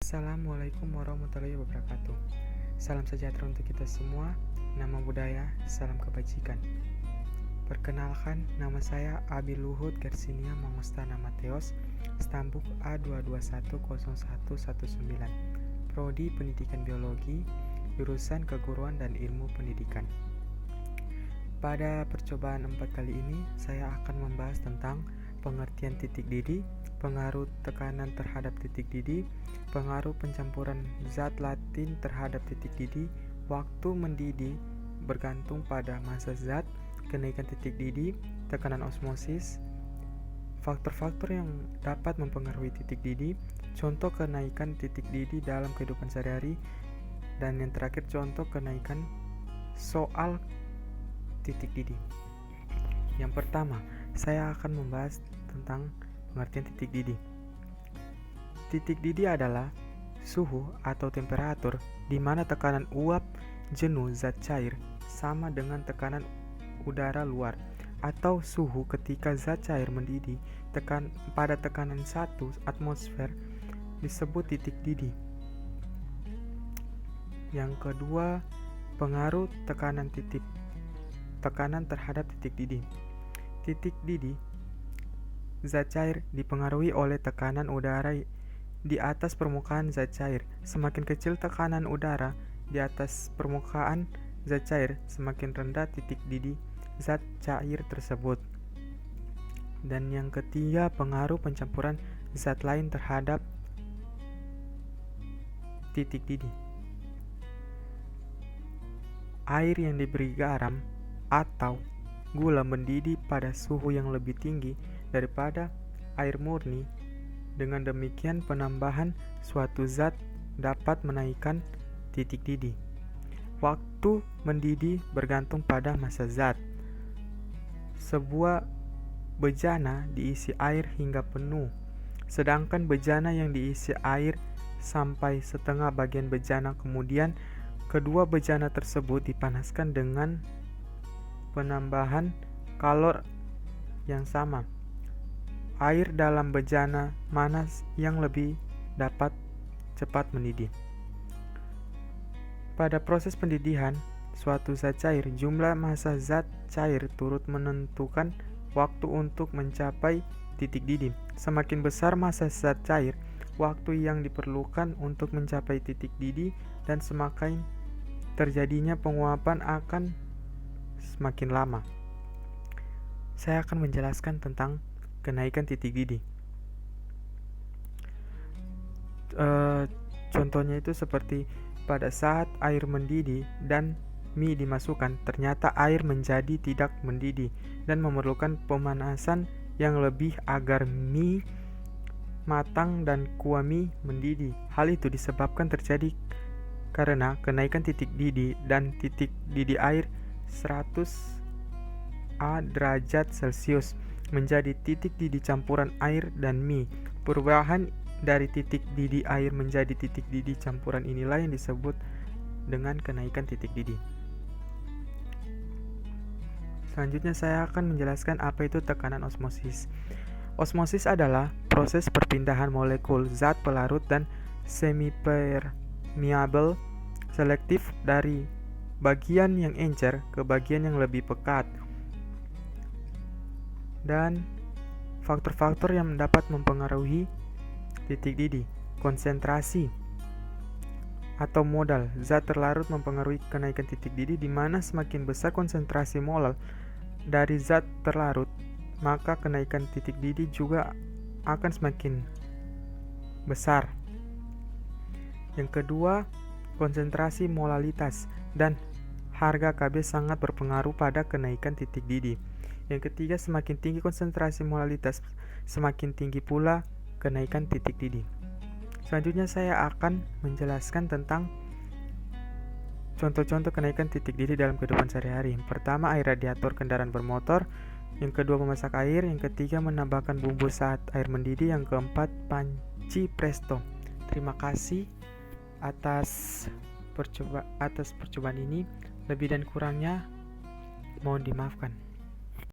Assalamualaikum warahmatullahi wabarakatuh. Salam sejahtera untuk kita semua. Nama budaya, salam kebajikan. Perkenalkan, nama saya Abi Luhut Gersinia Mangustana Mateos, stambuk A2210119, Prodi Pendidikan Biologi, jurusan Keguruan dan Ilmu Pendidikan. Pada percobaan 4 kali ini, saya akan membahas tentang pengertian titik didih, pengaruh tekanan terhadap titik didih, pengaruh pencampuran zat latin terhadap titik didih, waktu mendidih bergantung pada massa zat, kenaikan titik didih, tekanan osmosis, faktor-faktor yang dapat mempengaruhi titik didih, contoh kenaikan titik didih dalam kehidupan sehari-hari, dan yang terakhir contoh kenaikan soal titik didih. Yang pertama, saya akan membahas tentang pengertian titik didih. Titik didih adalah suhu atau temperatur di mana tekanan uap jenuh zat cair sama dengan tekanan udara luar, atau suhu ketika zat cair mendidih pada tekanan 1 atmosfer disebut titik didih. Yang kedua, pengaruh tekanan terhadap titik didih. Titik didih zat cair dipengaruhi oleh tekanan udara di atas permukaan zat cair. Semakin kecil tekanan udara di atas permukaan zat cair, semakin rendah titik didih zat cair tersebut. Dan yang ketiga, pengaruh pencampuran zat lain terhadap titik didih. Air yang diberi garam atau gula mendidih pada suhu yang lebih tinggi daripada air murni. Dengan demikian, penambahan suatu zat dapat menaikkan titik didih. Waktu mendidih bergantung pada massa zat. Sebuah bejana diisi air hingga penuh, sedangkan bejana yang diisi air sampai setengah bagian bejana. Kemudian, kedua bejana tersebut dipanaskan dengan penambahan kalor yang sama. Air dalam bejana mana yang lebih dapat cepat mendidih? Pada proses pendidihan suatu zat cair, jumlah massa zat cair turut menentukan waktu untuk mencapai titik didih. Semakin besar massa zat cair, waktu yang diperlukan untuk mencapai titik didih, dan semakin terjadinya penguapan akan semakin lama. Saya akan menjelaskan tentang kenaikan titik didih. Contohnya itu seperti pada saat air mendidih dan mie dimasukkan, ternyata air menjadi tidak mendidih dan memerlukan pemanasan yang lebih agar mie matang dan kuah mie mendidih. Hal itu disebabkan terjadi karena kenaikan titik didih dan titik didih air 100 derajat Celcius menjadi titik didih campuran air dan mie. Perubahan dari titik didih air menjadi titik didih campuran inilah yang disebut dengan kenaikan titik didih. Selanjutnya saya akan menjelaskan apa itu tekanan osmosis. Osmosis adalah proses perpindahan molekul zat pelarut dan semi-permeable selektif dari bagian yang encer ke bagian yang lebih pekat. Dan faktor-faktor yang dapat mempengaruhi titik didih. Konsentrasi atau modal zat terlarut mempengaruhi kenaikan titik didih, di mana semakin besar konsentrasi molal dari zat terlarut, maka kenaikan titik didih juga akan semakin besar. Yang kedua, konsentrasi molalitas dan harga Kb sangat berpengaruh pada kenaikan titik didih. Yang ketiga, semakin tinggi konsentrasi molalitas, semakin tinggi pula kenaikan titik didih. Selanjutnya saya akan menjelaskan tentang contoh-contoh kenaikan titik didih dalam kehidupan sehari-hari. Yang pertama, air radiator kendaraan bermotor. Yang kedua, memasak air. Yang ketiga, menambahkan bumbu saat air mendidih. Yang keempat, panci presto. Terima kasih atas percobaan ini. Lebih dan kurangnya mohon dimaafkan.